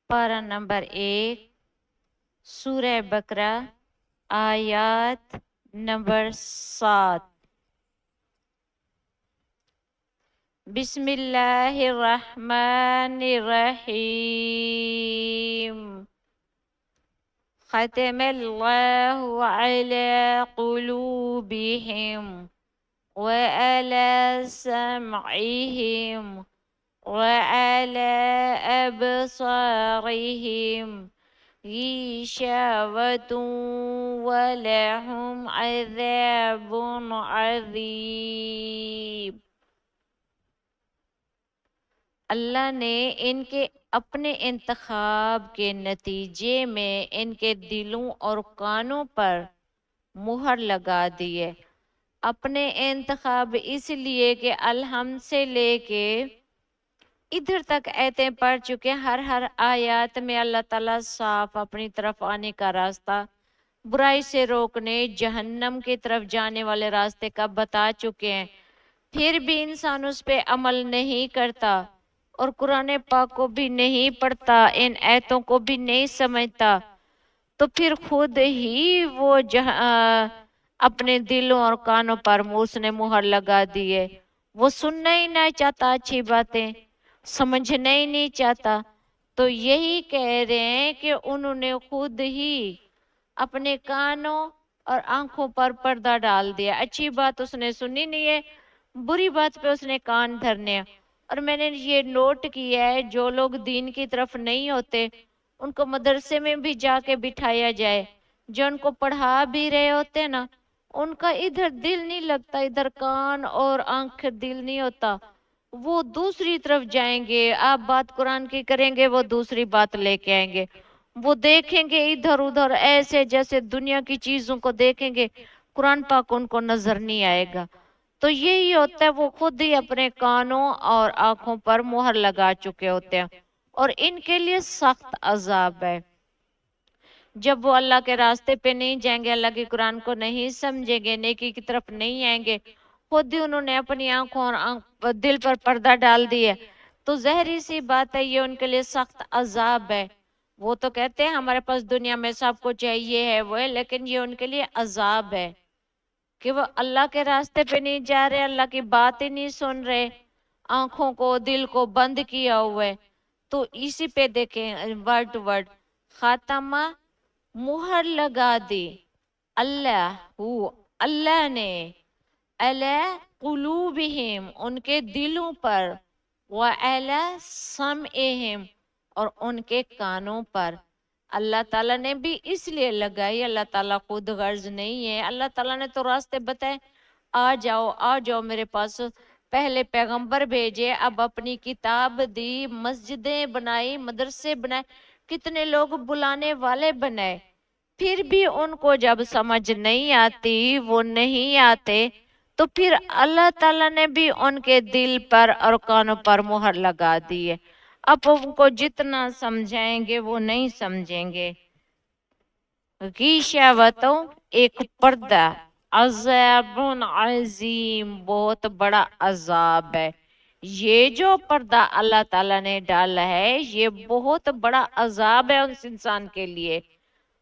पारा नंबर 1 सूरह बकरा आयत नंबर 7। बिस्मिल्लाहिर्रहमानिर्रहीम। ख़तमल्लाहु अला क़ुलूबिहिम व अला समइहिम व अला अबसारिहिम गिशावतुन व लहुम अज़ाबुन अज़ीम। अल्लाह ने इनके अपने इंतखाब के नतीजे में इनके दिलों और कानों पर मुहर लगा दी है। अपने इंतखाब इसलिए कि अलहम से लेके इधर तक आयतें पढ़ चुके। हर आयत में अल्लाह ताला साफ अपनी तरफ आने का रास्ता, बुराई से रोकने, जहन्नम की तरफ जाने वाले रास्ते का बता चुके हैं। फिर भी इंसान उस पे अमल नहीं करता और कुरान पाक को भी नहीं पढ़ता, इन आयतों को भी नहीं समझता, तो फिर खुद ही वो अपने दिलों और कानों पर उसने मुहर लगा दी है। वो सुनना ही नहीं चाहता, अच्छी बातें समझना ही नहीं चाहता। तो यही कह रहे हैं कि उन्होंने खुद ही अपने कानों और आंखों पर पर्दा डाल दिया। अच्छी बात उसने सुनी नहीं है, बुरी बात पे उसने कान धरने हैं। और मैंने ये नोट किया है, जो लोग दीन की तरफ नहीं होते उनको मदरसे में भी जाके बिठाया जाए, जो उनको पढ़ा भी रहे होते ना, उनका इधर दिल नहीं लगता, इधर कान और आंख दिल नहीं होता, वो दूसरी तरफ जाएंगे। आप बात कुरान की करेंगे, वो दूसरी बात लेके आएंगे। वो देखेंगे इधर उधर ऐसे जैसे दुनिया की चीजों को देखेंगे, कुरान पाक उनको नजर नहीं आएगा। तो यही होता है, वो खुद ही अपने कानों और आंखों पर मुहर लगा चुके होते हैं और इनके लिए सख्त अजाब है। जब वो अल्लाह के रास्ते पे नहीं जाएंगे, अल्लाह के कुरान को नहीं समझेंगे, नेकी की तरफ नहीं आएंगे, खुद ही उन्होंने अपनी आंखों और दिल पर पर्दा डाल दिया, तो जहरी सी बात है, ये उनके लिए सख्त अजाब है। वो तो कहते हैं हमारे पास दुनिया में सब कुछ चाहिए है वो है, लेकिन ये उनके लिए अजाब है कि वो अल्लाह के रास्ते पे नहीं जा रहे, अल्लाह की बात ही नहीं सुन रहे, आंखों को दिल को बंद किया हुआ है। तो इसी पे देखें वर्ड टू वर्ड, खातमा मुहर लगा दी, अल्लाह ने, अला कुलूबिहिम उनके दिलों पर, व अला समइहिम और उनके कानों पर। अल्लाह ताला ने भी इसलिए लगाई, अल्लाह ताला खुद गर्ज नहीं है। अल्लाह ताला ने तो रास्ते बताए, आ जाओ मेरे पास। पहले पैगंबर भेजे, अब अपनी किताब दी, मस्जिदें बनाई, मदरसे बनाए, कितने लोग बुलाने वाले बनाए। फिर भी उनको जब समझ नहीं आती, वो नहीं आते, तो फिर अल्लाह ताला ने भी उनके दिल पर और कानों पर मुहर लगा दी है। अब उनको जितना समझाएंगे वो नहीं समझेंगे। गिशावतों एक पर्दा, अज़ाबुन अज़ीम बहुत बड़ा अजाब है। ये जो पर्दा अल्लाह ताला ने डाला है, ये बहुत बड़ा अजाब है उस इंसान के लिए,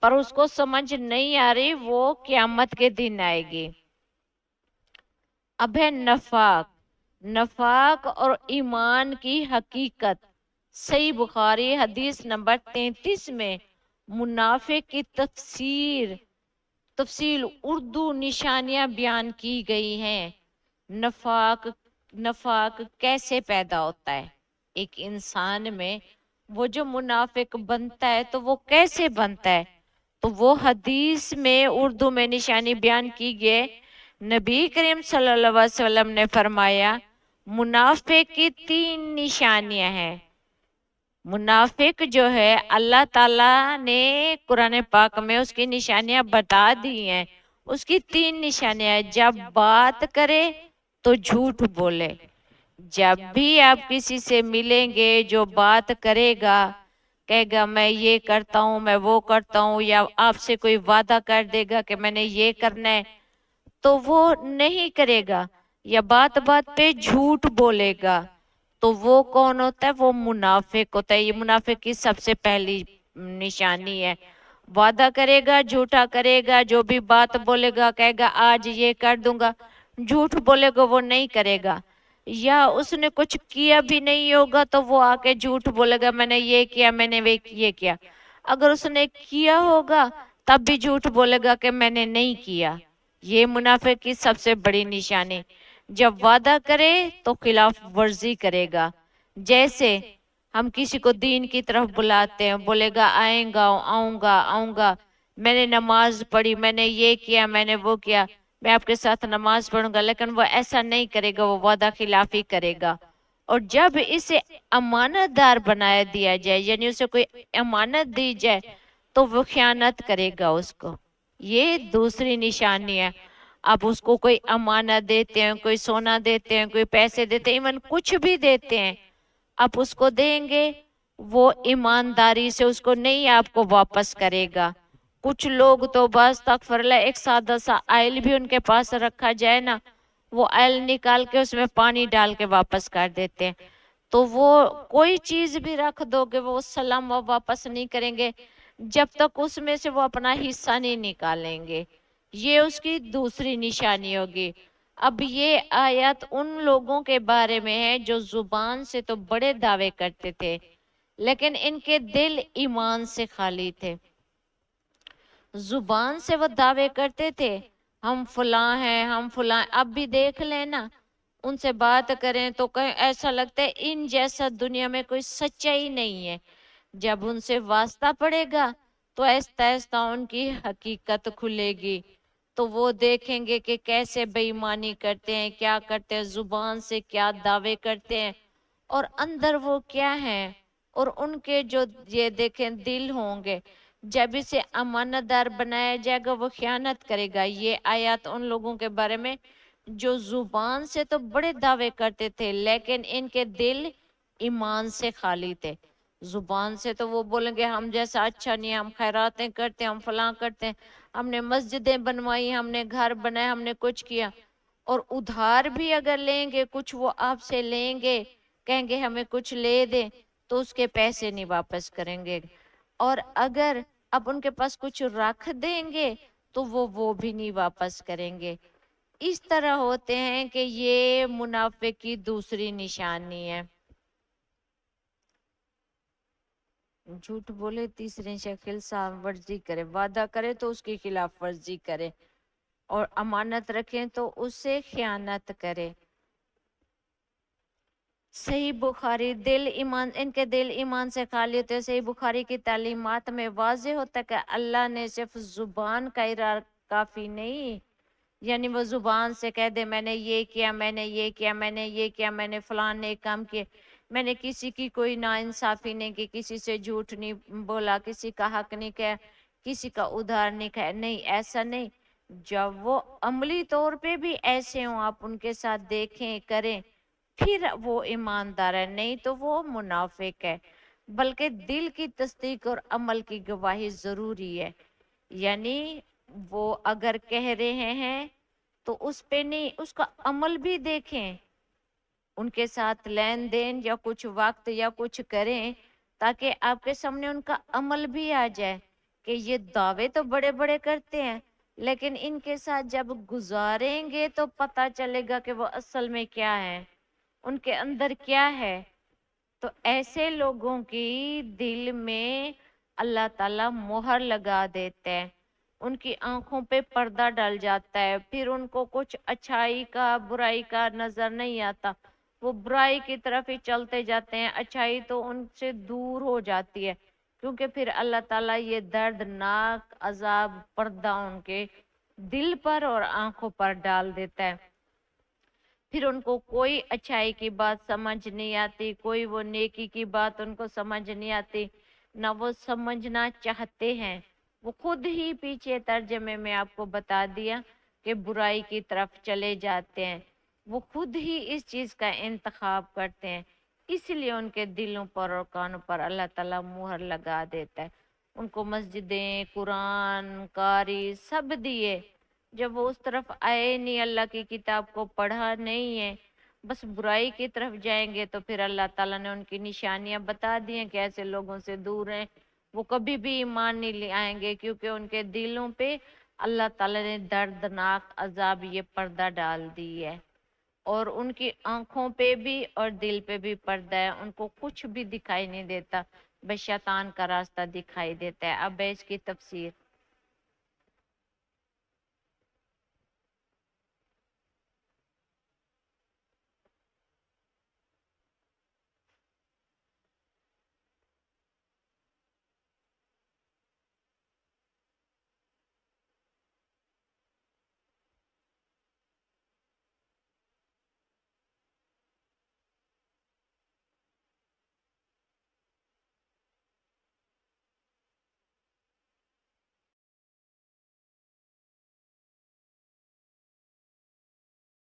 पर उसको समझ नहीं आ रही, वो क़यामत के दिन आएगी। अब है नफाक, नफाक और ईमान की हकीकत। सही बुखारी हदीस नंबर 33 में मुनाफिक की तफसील उर्दू निशानियां बयान की गई हैं। नफाक कैसे पैदा होता है एक इंसान में, वो जो मुनाफिक बनता है तो वो कैसे बनता है, तो वो हदीस में उर्दू में निशानी बयान की गई। नबी करीम सल्लल्लाहु अलैहि वसल्लम ने फरमाया, मुनाफिक की 3 निशानियां हैं। मुनाफिक जो है, अल्लाह ताला ने कुरान पाक में उसकी निशानियां बता दी हैं। उसकी 3 निशानियां, जब बात करे तो झूठ बोले। जब भी आप किसी से मिलेंगे, जो बात करेगा, कहेगा मैं ये करता हूँ, मैं वो करता हूँ, या आपसे कोई वादा कर देगा कि मैंने ये करना है, तो वो नहीं करेगा, या बात बात पे झूठ बोलेगा। तो वो कौन होता है? वो मुनाफिक होता है। ये मुनाफिक की सबसे पहली निशानी है। वादा करेगा, झूठा करेगा, जो भी बात बोलेगा कहेगा आज ये कर दूंगा, झूठ बोलेगा वो नहीं करेगा। या उसने कुछ किया भी नहीं होगा तो वो आके झूठ बोलेगा मैंने ये किया, मैंने वे ये किया। अगर उसने किया होगा तब भी झूठ बोलेगा कि मैंने नहीं किया। ये मुनाफिक की सबसे बड़ी निशानी। जब वादा करे तो खिलाफ वर्जी करेगा। जैसे हम किसी को दीन की तरफ बुलाते हैं, बोलेगा आएगा, आऊंगा आऊंगा, मैंने नमाज पढ़ी, मैंने ये किया, मैंने वो किया, मैं आपके साथ नमाज पढ़ूंगा, लेकिन वो ऐसा नहीं करेगा, वो वादा खिलाफी करेगा। और जब इसे अमानतदार बनाया दिया जाए, यानी उसे कोई अमानत दी जाए, तो वो खयानत करेगा उसको। ये दूसरी निशानी है। आप उसको कोई अमानत देते हैं, कोई सोना देते हैं, कोई पैसे देते हैं, इवन कुछ भी देते हैं, आप उसको देंगे, वो ईमानदारी से उसको नहीं आपको वापस करेगा। कुछ लोग तो बस तकफरला एक सादा सा आयल भी उनके पास रखा जाए ना, वो आयल निकाल के उसमें पानी डाल के वापस कर देते हैं। तो वो कोई चीज भी रख दोगे वो सलाम वो वापस नहीं करेंगे जब तक उसमें से वो अपना हिस्सा नहीं निकालेंगे। ये उसकी दूसरी निशानी होगी। अब ये आयत उन लोगों के बारे में है जो जुबान से तो बड़े दावे करते थे, लेकिन इनके दिल ईमान से खाली थे। जुबान से वो दावे करते थे हम फुला हैं, हम फुला हैं। अब भी देख लेना, उनसे बात करें तो कहीं ऐसा लगता है इन जैसा दुनिया में कोई सच्चाई नहीं है। जब उनसे वास्ता पड़ेगा तो आहिस्ता आहिस्ता उनकी हकीकत खुलेगी, तो वो देखेंगे कि कैसे बेईमानी करते हैं, क्या करते हैं, जुबान से क्या दावे करते हैं और अंदर वो क्या है। और उनके जो ये देखें दिल होंगे, जब इसे अमानतदार बनाया जाएगा वो खयानत करेगा। ये आयत उन लोगों के बारे में जो जुबान से तो बड़े दावे करते थे लेकिन इनके दिल ईमान से खाली थे। जुबान से तो वो बोलेंगे हम जैसा अच्छा नहीं, हम खैरातें करते हैं, हम फलां करते हैं, हमने मस्जिदें बनवाई, हमने घर बनाए, हमने कुछ किया। और उधार भी अगर लेंगे, कुछ वो आपसे लेंगे, कहेंगे हमें कुछ ले दे, तो उसके पैसे नहीं वापस करेंगे। और अगर आप उनके पास कुछ रख देंगे तो वो भी नहीं वापस करेंगे। इस तरह होते हैं कि ये मुनाफिक की दूसरी निशानी है। झूठ बोले, तीसरी शक्ल साम वर्जी करे, वादा करे तो उसकी खिलाफ वर्जी करे, और अमानत रखें तो उससे खयानत करे। सही बुखारी, दिल ईमान, इनके दिल ईमान से खाली होते हैं। सही बुखारी की तालीमात में वाज़े होता है कि अल्लाह ने सिर्फ जुबान का इरादा काफी नहीं, यानी वो जुबान से कह दे मैंने ये किया, मैंने ये किया, मैंने ये किया, मैंने फलान ने काम किए, मैंने किसी की कोई नाइंसाफी नहीं की, किसी से झूठ नहीं बोला, किसी का हक नहीं किया, किसी का उधार नहीं खाया, नहीं, ऐसा नहीं। जब वो अमली तौर पे भी ऐसे हो, आप उनके साथ देखें करें, फिर वो ईमानदार है, नहीं तो वो मुनाफिक है। बल्कि दिल की तस्दीक और अमल की गवाही जरूरी है। यानी वो अगर कह रहे हैं तो उस पे नहीं, उसका अमल भी देखें, उनके साथ लेन देन या कुछ वक्त या कुछ करें, ताकि आपके सामने उनका अमल भी आ जाए कि ये दावे तो बड़े बड़े करते हैं, लेकिन इनके साथ जब गुजारेंगे तो पता चलेगा कि वो असल में क्या है, उनके अंदर क्या है। तो ऐसे लोगों की दिल में अल्लाह ताला मोहर लगा देते हैं, उनकी आंखों पे पर्दा डल जाता है, फिर उनको कुछ अच्छाई का बुराई का नजर नहीं आता, वो बुराई की तरफ ही चलते जाते हैं, अच्छाई तो उनसे दूर हो जाती है, क्योंकि फिर अल्लाह ताला ये दर्दनाक अजाब पर्दा उनके दिल पर और आंखों पर डाल देता है। फिर उनको कोई अच्छाई की बात समझ नहीं आती, कोई वो नेकी की बात उनको समझ नहीं आती, ना वो समझना चाहते हैं। वो खुद ही पीछे तर्जमे में आपको बता दिया कि बुराई की तरफ चले जाते हैं, वो खुद ही इस चीज का इंतखाब करते हैं, इसलिए उनके दिलों पर और कानों पर अल्लाह ताला मुहर लगा देता है। उनको मस्जिदें, कुरान, कारी सब दिए, जब वो उस तरफ आए नहीं, अल्लाह की किताब को पढ़ा नहीं है, बस बुराई की तरफ जाएंगे तो फिर अल्लाह ताला ने उनकी निशानियां बता दी हैं कि ऐसे लोगों से दूर हैं, वो कभी भी ईमान नहीं ले आएंगे, क्योंकि उनके दिलों पे अल्लाह ताला ने दर्दनाक अजाब ये पर्दा डाल दी है। और उनकी आंखों पे भी और दिल पे भी पर्दा है, उनको कुछ भी दिखाई नहीं देता, बस शैतान का रास्ता दिखाई देता है। अब है इसकी तफसीर।